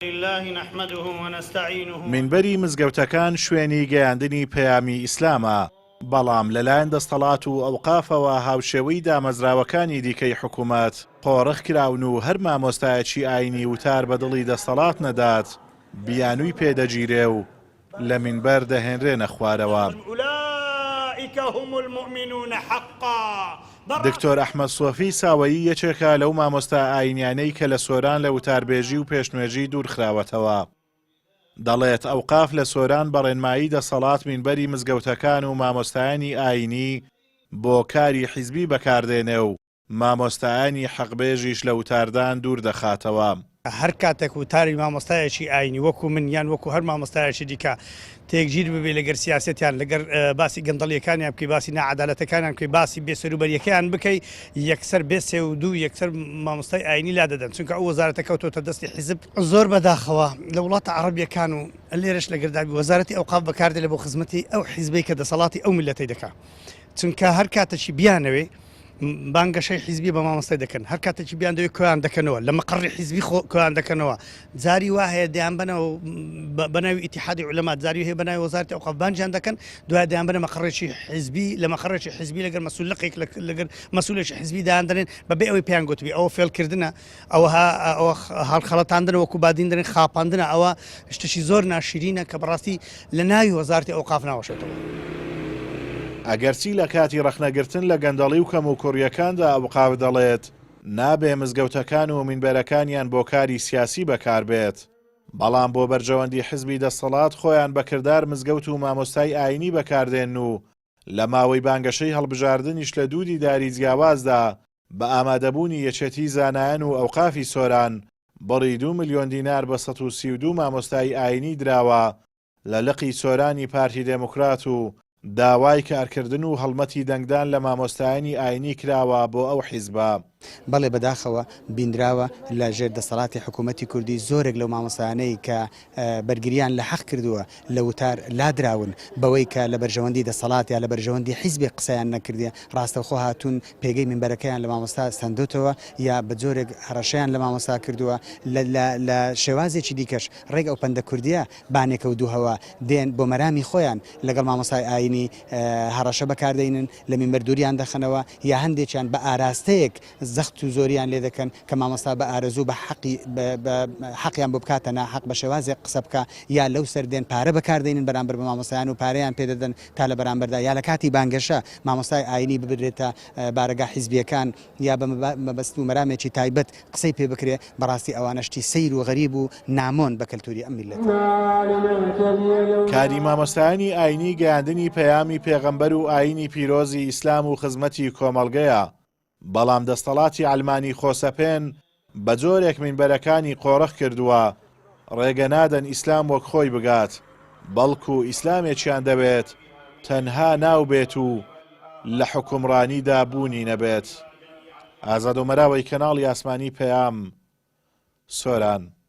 لله نحمده ونستعينه منبەری مزگەوتەکان شوێنی گەیاندنی پەیامی ئیسلامە، بەڵام لەلایەن دەسەڵات و ئەوقافەوە هاوشێوەی دامەزراوەکانی دیکەی حکوومەت قۆڕخ کراون و هەر مامۆستایەکی ئاینی وتار بە دڵی دەسەڵات نەدات بیانووی پێدەگیرێ و لە منبەر دەهێنرێنە خوارەوە. أولئك هم المؤمنون حقا. دکتۆر ئەحمەد سۆفی ساوەیی یەکێکە لەو مامۆستا ئاینیانەی کە لە سۆران لە وتاربێژی و پێشنوێژی دوورخراوەتەوە. دەڵێت ئەوقاف لە سۆران بەڕێنمایی دەسەڵات منبەری مزگەوتەکان و مامۆستایانی ئاینی بۆ کاری حیزبی بەکاردێنێ و مامۆستایانی حەقبێژیش لە وتاردان دوور دەخاتەوە. هەر کاتێک وتاری مامۆستایەکی ئاینی وەکو من یان وەکو هەر مامۆستایەکی دیکە تێکگیر ببێ لەگەر سیاسەتیان لەگەر باسی گەندەڵیەکانیان بکەی، باسی نەعەدالەتەکانیان بکەی، باسی بێسەروبەریەکەیان بکەی، یەکسەر بێ سێ و دوو یەکسەر مامۆستای ئاینی لا دەدەن، چونکە ئەو وەزارەتە کەوتۆتە دەستی حیزب زۆر بەداخەوە لە وڵاتە عەرەبیەکان و لێرەش لەگەردابی وەزارەتی ئەوقاف بەکاردێت بۆ خزمەتی ئەو حیزبەی کە دەسەڵاتی ئەو میلەتەی دەکات، چونکە هەر کاتێکی بیانەوێ بانگەشەی حیزبی بە مامۆستای دەکەن، هەر کاتێکی بیان دەوێت کۆیان دەکەنەوە لە مەقڕی حیزبی کۆیان دەکەنەوە. جاری وا هەیە دەیان بنەوە بەناوی ئیتیحادی عولەما، جاری هەیە بەناوی وەزارەتی ئەوقاف بانگیان دەکەن، دوای دەیان بنە مەقڕێکی حیزبی، لە مەقڕێکی حیزبی لەگەر مەسوولەقێک لەگەر مەسوولێکی حیزبی دایان دەرێن بەبێ ئەوەی پێیان گوتبی ئەوە فێڵکردنە، ئەوە هەڵخەڵەتاندنە، وەکو بادین دەرێن خاپاندنە، ئەوە شتێکی زۆر ناشرینە کە بەڕاستی لە ناوی وەزارەتی ئەوقاف ناوەشێتەوە. ئەگەرچی لە کاتی ڕەخنەگرتن لە گەندەڵی و کەم و کوڕیەکاندا ئەوقاف دەڵێت نابێ مزگەوتەکان و مینبەرەکانیان بۆ کاری سیاسی بەکاربێت، بەڵام بۆ بەرژەوەندی حزبی دەسەڵات خۆیان بەکردار مزگەوت و مامۆستای ئاینی بەکاردێن و لە ماوەی بانگەشەی هەڵبژاردنیش لە دوو دیداری جیاوازدا بە ئامادەبوونی یەکێتی زانایان و ئەوقافی سۆران بڕی 2 ملیۆن دینار بە 132 مامۆستای ئاینی دراوە لە لقی سۆرانی پارتی دێموکرات و داوای کارکردن و هەڵمەتی دەنگدان لە مامۆستایانی ئاینی کراوە بۆ ئەو حیزبە. بەڵێ بەداخەوە بینراوە لە ژێر دەسەڵاتی حکوومەتی کوردی زۆرێک لەو مامۆستایانەی کە بەرگریان لە حەق کردووە لە وتار لادراون بەوەی کە لە بەرژەوەندی دەسەڵات یا لە بەرژەوەندی حیزبی قسەیان نەکردیە، ڕاستەوخۆ هاتوون پێگەی منبەرەکەیان لە مامۆستا سندوتەوە یا بە جۆرێک هەڕەشەیان لە مامۆستا کردووە لە شێوازێکی دیکەش ڕێک ئەو پەندە کوردیە بانێکە و دووهەوە دێن بۆ مەرامی خۆیان لەگەڵ مامۆستای ئاینی هەڕەشە بەکاردێنن، لە منبەردووریان دەخەنەوە یا هەندێکیان بە ئاراستەیەک زەخت و زۆریان لێ دەکەن کە مامۆستا بە ئارەزوو بە حەقیان بۆ بکاتە ناحەق بە شێوازێک قسە بکە، یا لەو سەردێن پارە بەکاردێنن بەرامبەر بە مامۆستایان و پارەیان پێدەدەن تا لە بەرامبەردا، یا لە کاتی بانگەشە مامۆستای ئاینی ببرێتە بارەگا حیزبیەکان یا بە مەبەست و مەرامێکی تایبەت قسەی پێ بکرێ. بەڕاستی ئەوانەشتی سەیر و غەریب و نامۆن بە کەلتوری ئەم میلەت. کاری مامۆستایانی ئاینی گەیاندنی پەیامی پێغەمبەر و ئاینی پیرۆزی ئیسلام و خزمەتی کۆمەڵگەیە، بەڵام دەسەڵاتی ئەلمانی خۆسەپێن بە جۆرێک منبەرەکانی قۆڕخ کردووە ڕێگە نادەن ئیسلام وەک خۆی بگات، بەڵکو ئیسلامێکیان دەبێت تەنها ناو بێت و لە حکومڕانیدا بوونی نەبێت. ئازاد و مەراوەی کەناڵی ئاسمانی پەیام، سۆران.